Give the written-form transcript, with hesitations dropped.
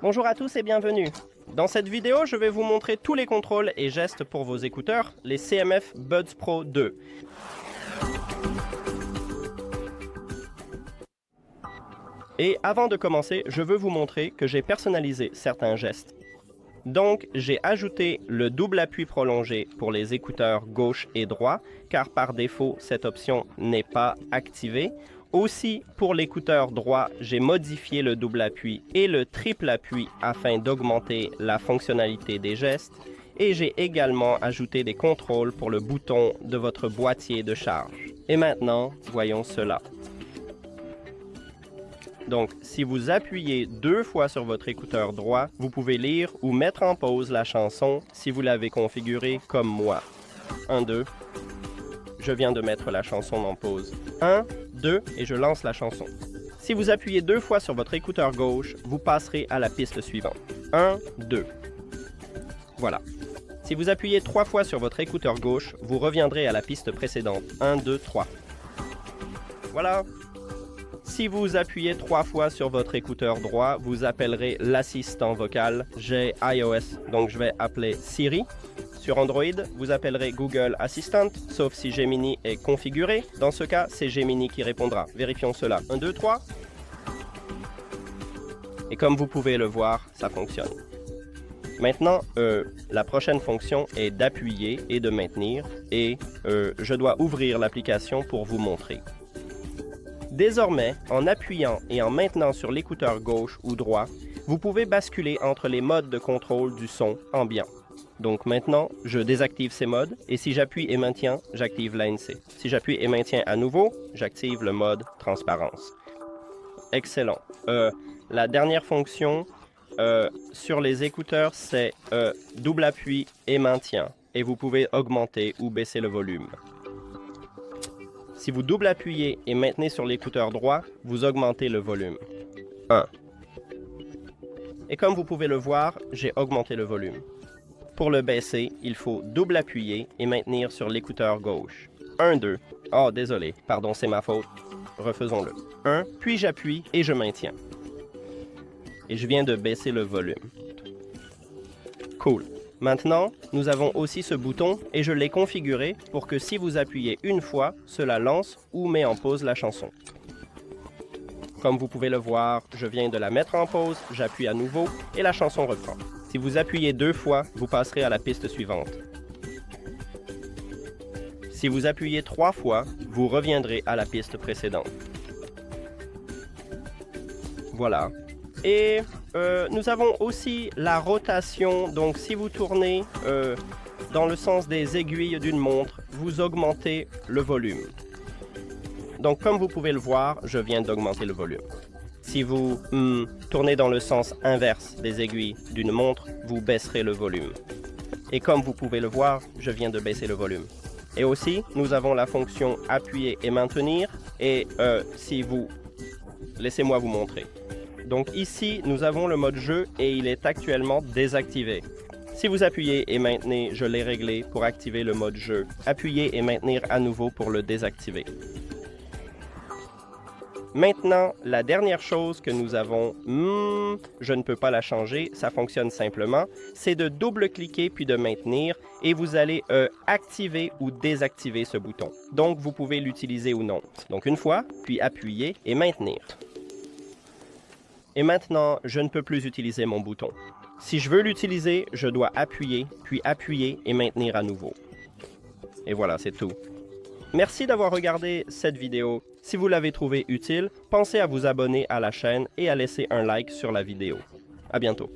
Bonjour à tous et bienvenue. Dans cette vidéo, je vais vous montrer tous les contrôles et gestes pour vos écouteurs, les CMF Buds Pro 2. Et avant de commencer, je veux vous montrer que j'ai personnalisé certains gestes. Donc, j'ai ajouté le double appui prolongé pour les écouteurs gauche et droit, car par défaut, cette option n'est pas activée. Aussi, pour l'écouteur droit, j'ai modifié le double appui et le triple appui afin d'augmenter la fonctionnalité des gestes. Et j'ai également ajouté des contrôles pour le bouton de votre boîtier de charge. Et maintenant, voyons cela. Donc, si vous appuyez 2 fois sur votre écouteur droit, vous pouvez lire ou mettre en pause la chanson si vous l'avez configurée comme moi. 1, 2. Je viens de mettre la chanson en pause. 1, 2 et je lance la chanson. Si vous appuyez 2 fois sur votre écouteur gauche, vous passerez à la piste suivante. 1, 2. Voilà. Si vous appuyez 3 fois sur votre écouteur gauche, vous reviendrez à la piste précédente. 1, 2, 3. Voilà. Si vous appuyez 3 fois sur votre écouteur droit, vous appellerez l'assistant vocal. J'ai iOS, donc je vais appeler Siri. Sur Android, vous appellerez Google Assistant, sauf si Gemini est configuré. Dans ce cas, c'est Gemini qui répondra. Vérifions cela. 1, 2, 3. Et comme vous pouvez le voir, ça fonctionne. Maintenant, la prochaine fonction est d'appuyer et de maintenir. Et je dois ouvrir l'application pour vous montrer. Désormais, en appuyant et en maintenant sur l'écouteur gauche ou droit, vous pouvez basculer entre les modes de contrôle du son ambiant. Donc maintenant, je désactive ces modes et si j'appuie et maintiens, j'active l'ANC. Si j'appuie et maintiens à nouveau, j'active le mode transparence. Excellent. La dernière fonction sur les écouteurs, c'est double appui et maintien. Et vous pouvez augmenter ou baisser le volume. Si vous double appuyez et maintenez sur l'écouteur droit, vous augmentez le volume. 1. Et comme vous pouvez le voir, j'ai augmenté le volume. Pour le baisser, il faut double appuyer et maintenir sur l'écouteur gauche. 1, 2. Oh, désolé, pardon, c'est ma faute. Refaisons-le. 1, puis j'appuie et je maintiens. Et je viens de baisser le volume. Cool. Maintenant, nous avons aussi ce bouton et je l'ai configuré pour que si vous appuyez une fois, cela lance ou met en pause la chanson. Comme vous pouvez le voir, je viens de la mettre en pause, j'appuie à nouveau et la chanson reprend. Si vous appuyez 2 fois, vous passerez à la piste suivante. Si vous appuyez 3 fois, vous reviendrez à la piste précédente. Voilà. Et nous avons aussi la rotation. Donc, si vous tournez dans le sens des aiguilles d'une montre, vous augmentez le volume. Donc, comme vous pouvez le voir, je viens d'augmenter le volume. Si vous tournez dans le sens inverse des aiguilles d'une montre, vous baisserez le volume. Et comme vous pouvez le voir, je viens de baisser le volume. Et aussi, nous avons la fonction appuyer et maintenir. Et si vous... Laissez-moi vous montrer. Donc ici, nous avons le mode jeu et il est actuellement désactivé. Si vous appuyez et maintenez, je l'ai réglé pour activer le mode jeu. Appuyez et maintenir à nouveau pour le désactiver. Maintenant, la dernière chose que nous avons, je ne peux pas la changer, ça fonctionne simplement, c'est de double-cliquer puis de maintenir et vous allez activer ou désactiver ce bouton. Donc, vous pouvez l'utiliser ou non. Donc, une fois, puis appuyer et maintenir. Et maintenant, je ne peux plus utiliser mon bouton. Si je veux l'utiliser, je dois appuyer, puis appuyer et maintenir à nouveau. Et voilà, c'est tout. Merci d'avoir regardé cette vidéo. Si vous l'avez trouvée utile, pensez à vous abonner à la chaîne et à laisser un like sur la vidéo. À bientôt.